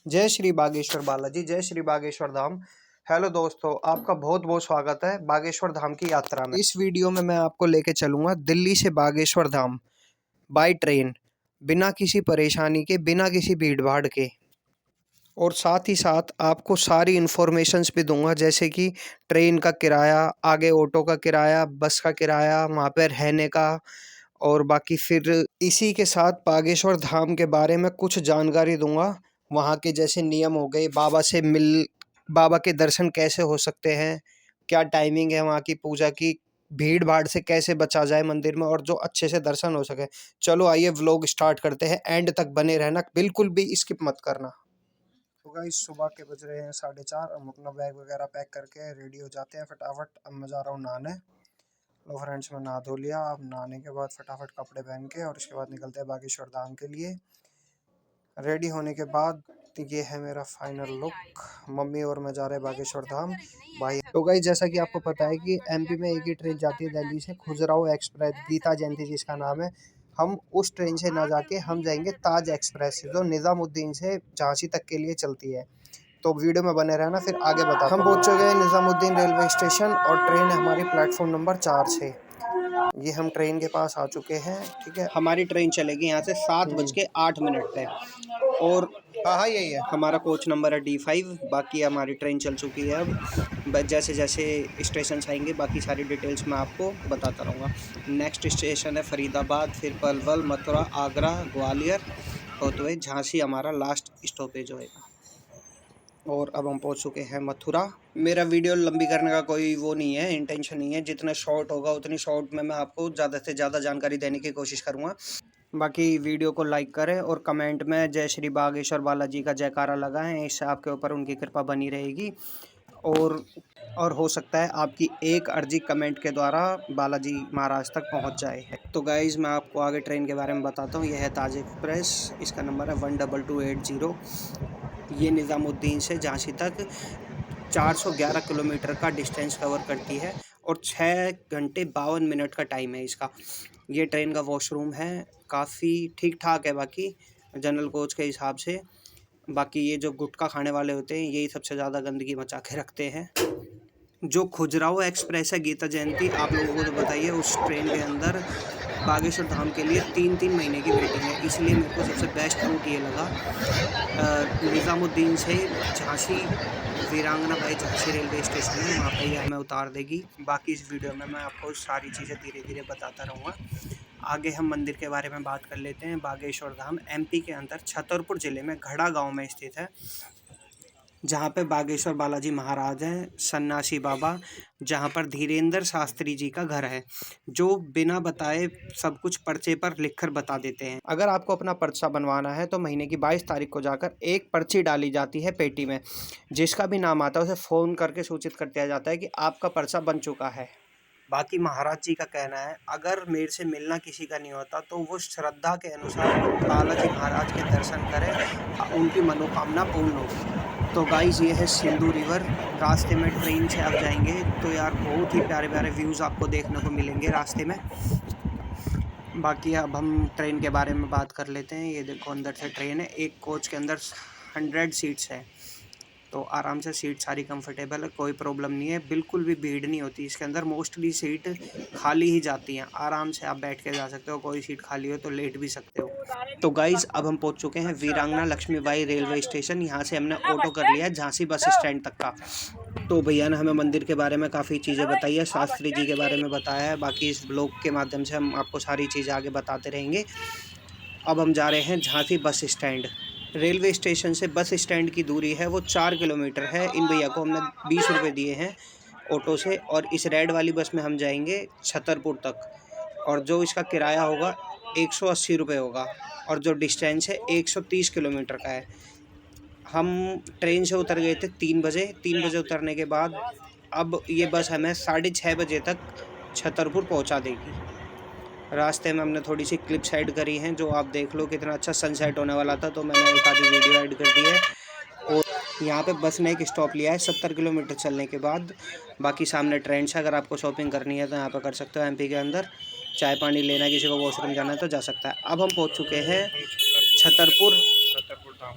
जय श्री बागेश्वर बालाजी, जय श्री बागेश्वर धाम। हेलो दोस्तों, आपका बहुत बहुत स्वागत है बागेश्वर धाम की यात्रा में। इस वीडियो में मैं आपको लेके चलूंगा दिल्ली से बागेश्वर धाम बाय ट्रेन, बिना किसी परेशानी के, बिना किसी भीड़ भाड़ के। और साथ ही साथ आपको सारी इन्फॉर्मेशंस भी दूंगा, जैसे कि ट्रेन का किराया, आगे ऑटो का किराया, बस का किराया, वहाँ पर रहने का, और बाकी फिर इसी के साथ बागेश्वर धाम के बारे में कुछ जानकारी दूंगा। वहाँ के जैसे नियम हो गए, बाबा के दर्शन कैसे हो सकते हैं, क्या टाइमिंग है वहाँ की पूजा की, भीड़ भाड़ से कैसे बचा जाए मंदिर में और जो अच्छे से दर्शन हो सके। चलो आइए व्लॉग स्टार्ट करते हैं, एंड तक बने रहना, बिल्कुल भी स्किप मत करना। तो गाइस सुबह के बज रहे हैं 4:30। हम अपना बैग वगैरह पैक करके रेडी हो जाते हैं फटाफट। अब मैं जा रहा हूँ नहाने। लो फ्रेंड्स, मैं नहा धो लिया। अब नहाने के बाद फटाफट कपड़े पहन के और इसके बाद निकलते हैं बागेश्वर धाम के लिए। रेडी होने के बाद ये है मेरा फाइनल लुक। मम्मी और मैं जा रहे हैं बागेश्वर धाम भाई। तो गाइस जैसा कि आपको पता है कि एमपी में एक ही ट्रेन जाती है दिल्ली से, खजुराहो एक्सप्रेस, गीता जयंती जिसका नाम है। हम उस ट्रेन से ना जाके हम जाएंगे ताज एक्सप्रेस से, जो निज़ामुद्दीन से झांसी तक के लिए चलती है। तो वीडियो में बने रहना, फिर आगे बताता हूं। हम पहुंच चुके हैं निज़ामुद्दीन रेलवे स्टेशन और ट्रेन है हमारी प्लेटफॉर्म नंबर 4 से। ये हम ट्रेन के पास आ चुके हैं। ठीक है, हमारी ट्रेन चलेगी यहाँ से 7:08 पे। और हाँ हाँ यही है हमारा कोच नंबर है D5। बाकी हमारी ट्रेन चल चुकी है। अब जैसे जैसे स्टेशन आएंगे बाकी सारी डिटेल्स मैं आपको बताता रहूँगा। नेक्स्ट स्टेशन है फरीदाबाद, फिर पलवल, मथुरा, आगरा, ग्वालियर होते हुए झांसी हमारा लास्ट स्टॉपेज होएगा। और अब हम पहुंच चुके हैं मथुरा। मेरा वीडियो लंबी करने का कोई वो नहीं है, इंटेंशन नहीं है। जितना शॉर्ट होगा उतनी शॉर्ट में मैं आपको ज़्यादा से ज़्यादा जानकारी देने की कोशिश करूँगा। बाकी वीडियो को लाइक करें और कमेंट में जय श्री बागेश्वर बालाजी का जयकारा लगाएं। इससे आपके ऊपर उनकी कृपा बनी रहेगी। और हो सकता है आपकी एक अर्जी कमेंट के द्वारा बालाजी महाराज तक पहुंच जाए। तो गाइज़ मैं आपको आगे ट्रेन के बारे में बताता हूं। यह है ताज एक्सप्रेस, इसका नंबर है 12280। ये निज़ामुद्दीन से झांसी तक 411 किलोमीटर का डिस्टेंस कवर करती है और 6 घंटे 52 मिनट का टाइम है इसका। ये ट्रेन का वॉशरूम है, काफ़ी ठीक ठाक है बाकी जनरल कोच के हिसाब से। बाकी ये जो गुटखा खाने वाले होते हैं यही सबसे ज़्यादा गंदगी मचा के रखते हैं। जो खजुराहो एक्सप्रेस है गीता जयंती, आप लोगों को तो बताइए, उस ट्रेन के अंदर बागेश्वर धाम के लिए 3-3 महीने की वेटिंग है। इसलिए मेरे को सबसे बेस्ट रूट ये लगा। निज़ामुद्दीन से झांसी, वीरांगना बाई झांसी रेलवे स्टेशन है, वहाँ पे ये हमें उतार देगी। बाकी इस वीडियो में मैं आपको सारी चीज़ें धीरे धीरे बताता रहूँगा। आगे हम मंदिर के बारे में बात कर लेते हैं। बागेश्वर धाम एमपी के अंदर छतरपुर ज़िले में घड़ा गांव में स्थित है, जहाँ पे बागेश्वर बालाजी महाराज हैं, सन्यासी बाबा, जहाँ पर धीरेन्द्र शास्त्री जी का घर है, जो बिना बताए सब कुछ पर्चे पर लिखकर बता देते हैं। अगर आपको अपना पर्चा बनवाना है तो महीने की 22 तारीख को जाकर एक पर्ची डाली जाती है पेटी में। जिसका भी नाम आता है उसे फ़ोन करके सूचित कर दिया जाता है कि आपका पर्चा बन चुका है। बाकी महाराज जी का कहना है, अगर मेरे से मिलना किसी का नहीं होता तो वो श्रद्धा के अनुसार बालाजी महाराज के दर्शन करें, उनकी मनोकामना पूर्ण होगी। तो गाइस ये है सिंधु रिवर। रास्ते में ट्रेन से आप जाएंगे तो यार बहुत ही प्यारे प्यारे व्यूज़ आपको देखने को मिलेंगे रास्ते में। बाकी अब हम ट्रेन के बारे में बात कर लेते हैं। ये देखो अंदर से ट्रेन है। एक कोच के अंदर 100 सीट्स है, तो आराम से सीट सारी कंफर्टेबल है, कोई प्रॉब्लम नहीं है, बिल्कुल भी भीड़ नहीं होती इसके अंदर। मोस्टली सीट खाली ही जाती हैं, आराम से आप बैठ के जा सकते हो। कोई सीट खाली हो तो लेट भी सकते हो। तो गाइज अब हम पहुंच चुके हैं वीरांगना लक्ष्मीबाई रेलवे स्टेशन। यहाँ से हमने ऑटो कर लिया है झांसी बस स्टैंड तक का। तो भैया ने हमें मंदिर के बारे में काफ़ी चीज़ें बताई है, शास्त्री जी के बारे में बताया है। बाकी इस ब्लॉग के माध्यम से हम आपको सारी चीज़ें आगे बताते रहेंगे। अब हम जा रहे हैं Jhansi bus stand. Railway station से बस स्टैंड की दूरी है वो 4 किलोमीटर है। इन भैया को हमने 20 रुपये दिए हैं ऑटो से, और इस रेड वाली बस में हम जाएंगे छतरपुर तक, और जो इसका किराया होगा 180 रुपये होगा, और जो डिस्टेंस है 130 किलोमीटर का है। हम ट्रेन से उतर गए थे 3 बजे। 3 बजे उतरने के बाद अब ये बस हमें 6:30 बजे तक छतरपुर पहुंचा देगी। रास्ते में हमने थोड़ी सी क्लिप्स ऐड करी हैं, जो आप देख लो। कितना अच्छा सनसेट होने वाला था तो मैंने एक आधी वीडियो ऐड कर दी है। और यहाँ पे बस ने एक स्टॉप लिया है 70 किलोमीटर चलने के बाद। बाकी सामने ट्रेन से अगर आपको शॉपिंग करनी है तो यहाँ पे कर सकते हो। एमपी के अंदर चाय पानी लेना, किसी को वॉशरूम जाना है तो जा सकता है। अब हम पहुँच चुके हैं छतरपुर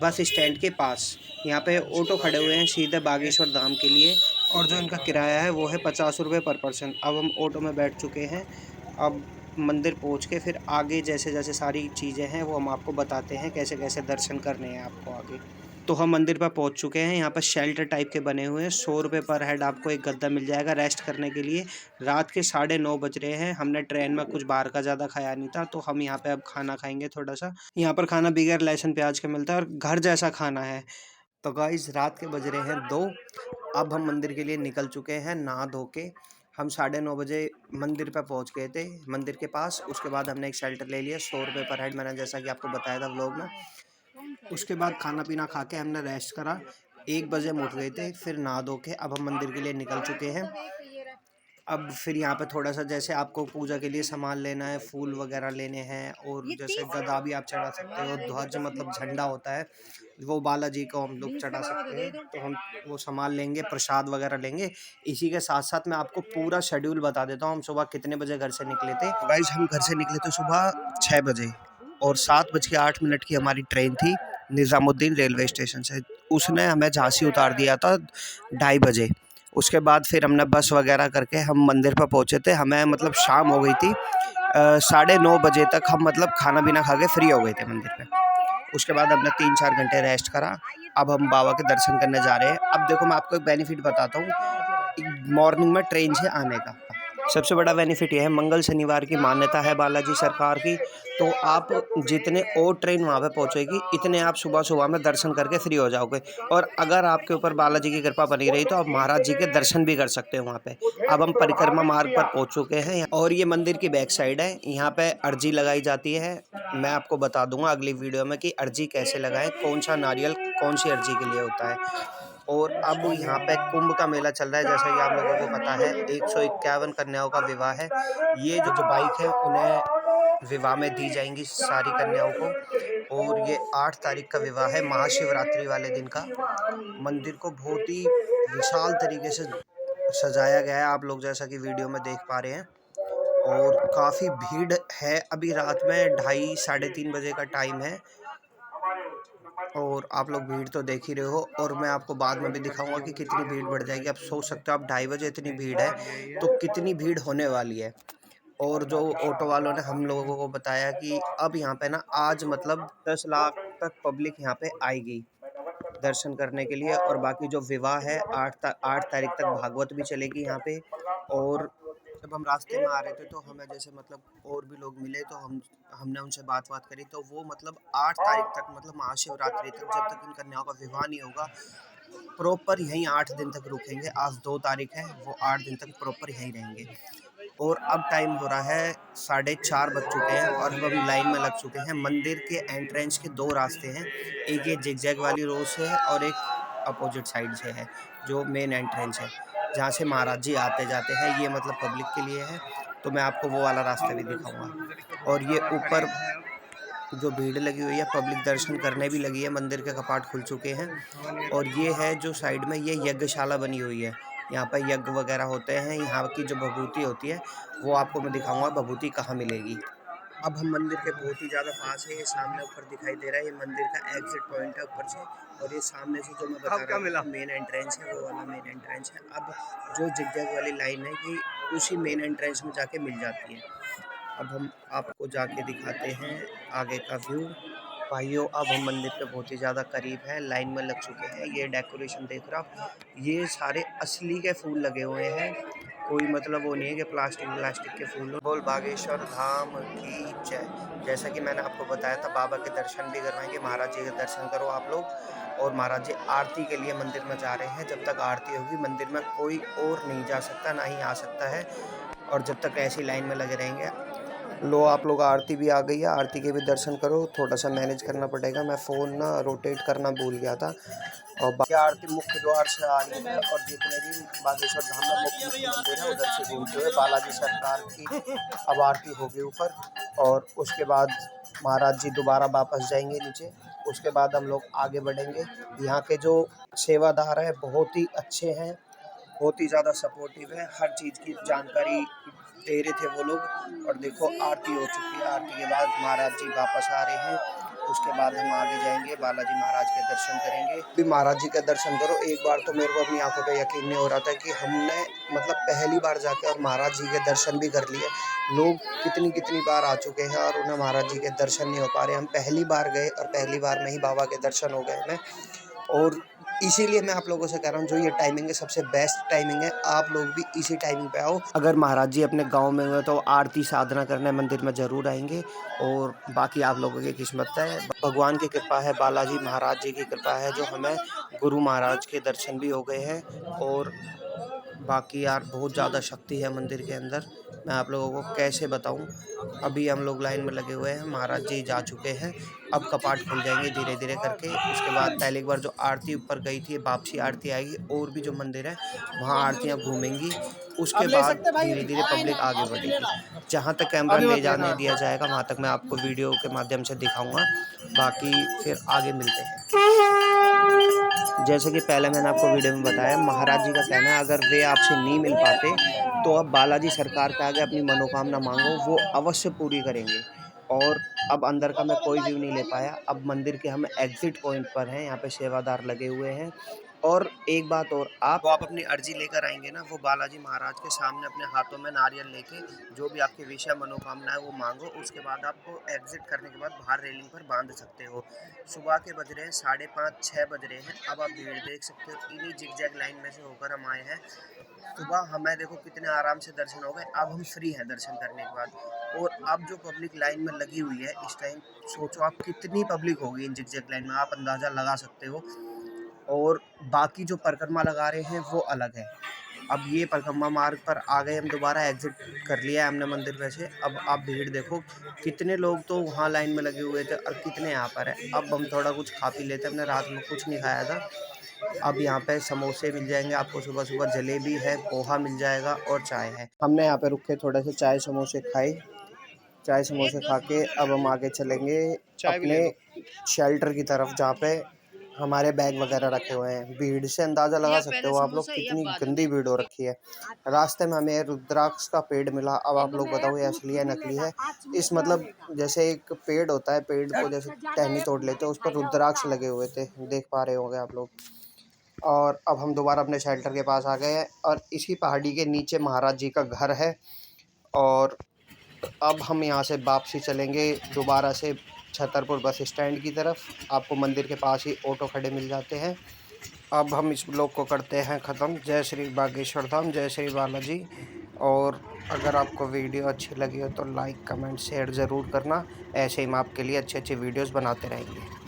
बस स्टैंड के पास। यहाँ पे ऑटो खड़े हुए हैं सीधे बागेश्वर धाम के लिए, और जो इनका किराया है वो है 50 रुपये पर पर्सन। अब हम ऑटो में बैठ चुके हैं। अब मंदिर पहुँच के फिर आगे जैसे जैसे सारी चीज़ें हैं वो हम आपको बताते हैं, कैसे कैसे दर्शन करने हैं आपको आगे। तो हम मंदिर पर पहुंच चुके हैं। यहाँ पर शेल्टर टाइप के बने हुए हैं। 100 रुपये पर हेड आपको एक गद्दा मिल जाएगा रेस्ट करने के लिए। रात के 9:30 बज रहे हैं। हमने ट्रेन में कुछ बाहर का ज़्यादा खाया नहीं था, तो हम यहाँ पे अब खाना खाएंगे थोड़ा सा। यहाँ पर खाना बगैर लहसुन प्याज के मिलता है और घर जैसा खाना है। तो गाइस रात के बज रहे हैं 2। अब हम मंदिर के लिए निकल चुके हैं नहा धो के। हम 9:30 बजे मंदिर पे पहुंच गए थे, मंदिर के पास। उसके बाद हमने एक शेल्टर ले लिया 100 रुपये पर हेड, मैंने जैसा कि आपको बताया था व्लॉग में। उसके बाद खाना पीना खा के हमने रेस्ट करा। 1 बजे हम उठ गए थे। फिर नहा धो के अब हम मंदिर के लिए निकल चुके हैं। अब फिर यहाँ पे थोड़ा सा जैसे आपको पूजा के लिए सामान लेना है, फूल वगैरह लेने हैं, और जैसे गदा भी आप चढ़ा सकते हो, ध्वज मतलब झंडा होता है वो बालाजी को हम लोग चढ़ा सकते हैं। तो हम वो सामान लेंगे, प्रसाद वगैरह लेंगे। इसी के साथ साथ मैं आपको पूरा शेड्यूल बता देता हूँ हम सुबह कितने बजे घर से निकले थे। गाइस हम घर से निकले थे सुबह 6 बजे, और 7:08 की हमारी ट्रेन थी निज़ामुद्दीन रेलवे स्टेशन से। उसने हमें झांसी उतार दिया था 2:30 बजे। उसके बाद फिर हमने बस वगैरह करके हम मंदिर पर पहुँचे थे। हमें मतलब शाम हो गई थी। 9:30 बजे तक हम मतलब खाना पीना खा के फ्री हो गए थे मंदिर पे। उसके बाद हमने 3-4 घंटे रेस्ट करा। अब हम बाबा के दर्शन करने जा रहे हैं। अब देखो मैं आपको एक बेनिफिट बताता हूँ मॉर्निंग में ट्रेन से आने का। सबसे बड़ा बेनिफिट यह है, मंगल शनिवार की मान्यता है बालाजी सरकार की। तो आप जितने और ट्रेन वहाँ पे पहुँचेगी इतने आप सुबह सुबह में दर्शन करके फ्री हो जाओगे। और अगर आपके ऊपर बालाजी की कृपा बनी रही तो आप महाराज जी के दर्शन भी कर सकते हो वहाँ पे। अब हम परिक्रमा मार्ग पर पहुँच चुके हैं, और ये मंदिर की बैक साइड है। यहाँ पे अर्जी लगाई जाती है। मैं आपको बता दूंगा अगली वीडियो में कि अर्जी कैसे लगाएं, कौन सा नारियल कौन सी अर्जी के लिए होता है। और अब यहाँ पे कुंभ का मेला चल रहा है, जैसा कि आप लोगों को पता है। 151 कन्याओं का विवाह है। ये जो बाइक है उन्हें विवाह में दी जाएंगी सारी कन्याओं को। और ये 8 तारीख का विवाह है, महाशिवरात्रि वाले दिन का। मंदिर को बहुत ही विशाल तरीके से सजाया गया है, आप लोग जैसा कि वीडियो में देख पा रहे हैं। और काफ़ी भीड़ है। अभी रात में 2:30 साढ़े 3 बजे का टाइम है, और आप लोग भीड़ तो देख ही रहे हो। और मैं आपको बाद में भी दिखाऊंगा कि कितनी भीड़ बढ़ जाएगी। आप सोच सकते हो, आप 2:30 बजे इतनी भीड़ है तो कितनी भीड़ होने वाली है। और जो ऑटो वालों ने हम लोगों को बताया कि अब यहाँ पे ना आज मतलब 10 लाख तक पब्लिक यहाँ पे आएगी दर्शन करने के लिए। और बाकी जो विवाह है 8 तारीख तक भागवत भी चलेगी यहाँ पे। और जब हम रास्ते में आ रहे थे तो हमें जैसे मतलब और भी लोग मिले, तो हमने उनसे बात करी। तो वो मतलब 8 तारीख तक मतलब महाशिवरात्रि तक, जब तक इन कन्याओं का विवाह नहीं होगा, प्रॉपर यहीं 8 दिन तक रुकेंगे। आज 2 तारीख है, वो 8 दिन तक प्रॉपर यहीं रहेंगे। और अब टाइम हो रहा है 4:30 बज चुके हैं, और हम लाइन में लग चुके हैं। मंदिर के एंट्रेंस के 2 रास्ते हैं, एक ये जिगजैग वाली रोड से है और एक अपोजिट साइड से है जो मेन एंट्रेंस है, जहाँ से महाराज जी आते जाते हैं। ये मतलब पब्लिक के लिए है, तो मैं आपको वो वाला रास्ता भी दिखाऊंगा। और ये ऊपर जो भीड़ लगी हुई है, पब्लिक दर्शन करने भी लगी है, मंदिर के कपाट खुल चुके हैं। और ये है जो साइड में ये यज्ञशाला बनी हुई है, यहाँ पर यज्ञ वगैरह होते हैं। यहाँ की जो भभूति होती है वो आपको मैं दिखाऊंगा भभूति कहाँ मिलेगी। अब हम मंदिर के बहुत ही ज़्यादा पास है। ये सामने ऊपर दिखाई दे रहा है, ये मंदिर का एग्जिट पॉइंट है ऊपर से। और ये सामने से जो मैं बता रहा हूँ मेन एंट्रेंस है, वो वाला मेन एंट्रेंस है। अब जो जिगजैग वाली लाइन है ये उसी मेन एंट्रेंस में जाके मिल जाती है। अब हम आपको जाके दिखाते हैं आगे का व्यू। भाइयों अब हम मंदिर के बहुत ही ज़्यादा करीब हैं, लाइन में लग चुके हैं। ये डेकोरेशन देख रहा आप, ये सारे असली के फूल लगे हुए हैं। कोई मतलब वो नहीं है कि प्लास्टिक के फूल। बोल बागेश्वर धाम की जय। जैसा कि मैंने आपको बताया था, बाबा के दर्शन भी करवाएंगे, महाराज जी के दर्शन करो आप लोग। और महाराज जी आरती के लिए मंदिर में जा रहे हैं। जब तक आरती होगी मंदिर में कोई और नहीं जा सकता, ना ही आ सकता है। और जब तक ऐसी लाइन में लगे रहेंगे। लो आप लोग, आरती भी आ गई है, आरती के भी दर्शन करो। थोड़ा सा मैनेज करना पड़ेगा, मैं फ़ोन ना रोटेट करना भूल गया था। और बाकी आरती मुख्य द्वार से आ रही है, और जितने भी बागेश्वर धाम में मुख्य मंदिर है उधर से घूमते हुए बालाजी सरकार की अब आरती होगी ऊपर। और उसके बाद महाराज जी दोबारा वापस जाएंगे नीचे। उसके बाद हम लोग आगे बढ़ेंगे। यहाँ के जो सेवादार हैं बहुत ही अच्छे हैं, बहुत ही ज़्यादा सपोर्टिव है, हर चीज़ की जानकारी दे रहे थे वो लोग। और देखो आरती हो चुकी है, आरती के बाद महाराज जी वापस आ रहे हैं। उसके बाद हम आगे जाएंगे, बालाजी महाराज के दर्शन करेंगे। भी महाराज जी के दर्शन करो। एक बार तो मेरे को अपनी आंखों पे यकीन नहीं हो रहा था कि हमने मतलब पहली बार जाके और महाराज जी के दर्शन भी कर लिए। लोग कितनी बार आ चुके हैं और उन्हें महाराज जी के दर्शन नहीं हो पा रहे। हम पहली बार गए और पहली बार में ही बाबा के दर्शन हो गए हमें। और इसीलिए मैं आप लोगों से कह रहा हूँ, जो ये टाइमिंग है सबसे बेस्ट टाइमिंग है। आप लोग भी इसी टाइमिंग पे आओ। अगर महाराज जी अपने गांव में हुए तो आरती साधना करने मंदिर में ज़रूर आएंगे। और बाकी आप लोगों की किस्मत है, भगवान की कृपा है, बालाजी महाराज जी की कृपा है, जो हमें गुरु महाराज के दर्शन भी हो गए हैं। और बाकी यार बहुत ज़्यादा शक्ति है मंदिर के अंदर, मैं आप लोगों को कैसे बताऊं। अभी हम लोग लाइन में लगे हुए हैं, महाराज जी जा चुके हैं, अब कपाट खुल जाएंगे धीरे धीरे करके। उसके बाद पहली बार जो आरती ऊपर गई थी, वापसी आरती आएगी। और भी जो मंदिर है वहाँ आरतियाँ घूमेंगी। उसके बाद धीरे धीरे पब्लिक आगे बढ़ेगी। जहाँ तक कैमरा ले जाने दिया जाएगा वहाँ तक मैं आपको वीडियो के माध्यम से दिखाऊंगा। बाकी फिर आगे मिलते हैं। जैसे कि पहले मैंने आपको वीडियो में बताया, महाराज जी का कहना है अगर वे आपसे नहीं मिल पाते तो अब बालाजी सरकार के आगे अपनी मनोकामना मांगो, वो अवश्य पूरी करेंगे। और अब अंदर का मैं कोई व्यू नहीं ले पाया। अब मंदिर के हम एग्जिट पॉइंट पर हैं, यहाँ पे सेवादार लगे हुए हैं। और एक बात और, आप अपनी अर्जी लेकर आएंगे ना, वो बालाजी महाराज के सामने अपने हाथों में नारियल लेके जो भी आपकी विषय मनोकामना है वो मांगो। उसके बाद आपको एग्जिट करने के बाद बाहर रेलिंग पर बांध सकते हो। सुबह के बज रहे हैं 5:30-6 बज रहे हैं। अब आप भीड़ देख सकते हो, इन्हीं जिगजैग लाइन में से होकर हम आए हैं। सुबह हमें देखो कितने आराम से दर्शन हो गए। अब हम फ्री हैं दर्शन करने के बाद। और अब जो पब्लिक लाइन में लगी हुई है इस टाइम, सोचो आप कितनी पब्लिक होगी इन जिगजैग लाइन में, आप अंदाज़ा लगा सकते हो। और बाकी जो परिक्रमा लगा रहे हैं वो अलग है। अब ये परिक्रमा मार्ग पर आ गए हम, दोबारा एग्जिट कर लिया है हमने मंदिर में से। अब आप भीड़ देखो, कितने लोग तो वहाँ लाइन में लगे हुए थे और कितने यहाँ पर है। अब हम थोड़ा कुछ खा पी लेते, हमने रात में कुछ नहीं खाया था। अब यहाँ पे समोसे मिल जाएंगे आपको, सुबह सुबह जलेबी है, पोहा मिल जाएगा और चाय है। हमने यहाँ पे रुक के थोड़े से चाय समोसे खाए। चाय समोसे खा के अब हम आगे चलेंगे अपने शेल्टर की तरफ, जहाँ पे हमारे बैग वगैरह रखे हुए हैं। भीड़ से अंदाज़ा लगा सकते हो आप लोग कितनी गंदी भीड़ हो रखी है। रास्ते में हमें रुद्राक्ष का पेड़ मिला। अब आप लोग बताओ ये असली है नकली है। इस मतलब जैसे एक पेड़ होता है, पेड़ को जैसे टहनी तोड़ लेते हैं, उस पर रुद्राक्ष लगे हुए थे, देख पा रहे होंगे आप लोग। और अब हम दोबारा अपने शेल्टर के पास आ गए हैं और इसी पहाड़ी के नीचे महाराज जी का घर है। और अब हम यहाँ से वापसी चलेंगे दोबारा से छतरपुर बस स्टैंड की तरफ। आपको मंदिर के पास ही ऑटो खड़े मिल जाते हैं। अब हम इस ब्लॉग को करते हैं ख़त्म। जय श्री बागेश्वर धाम, जय श्री बालाजी। और अगर आपको वीडियो अच्छी लगी हो तो लाइक कमेंट शेयर ज़रूर करना। ऐसे ही हम आपके लिए अच्छे अच्छे वीडियोज़ बनाते रहेंगे।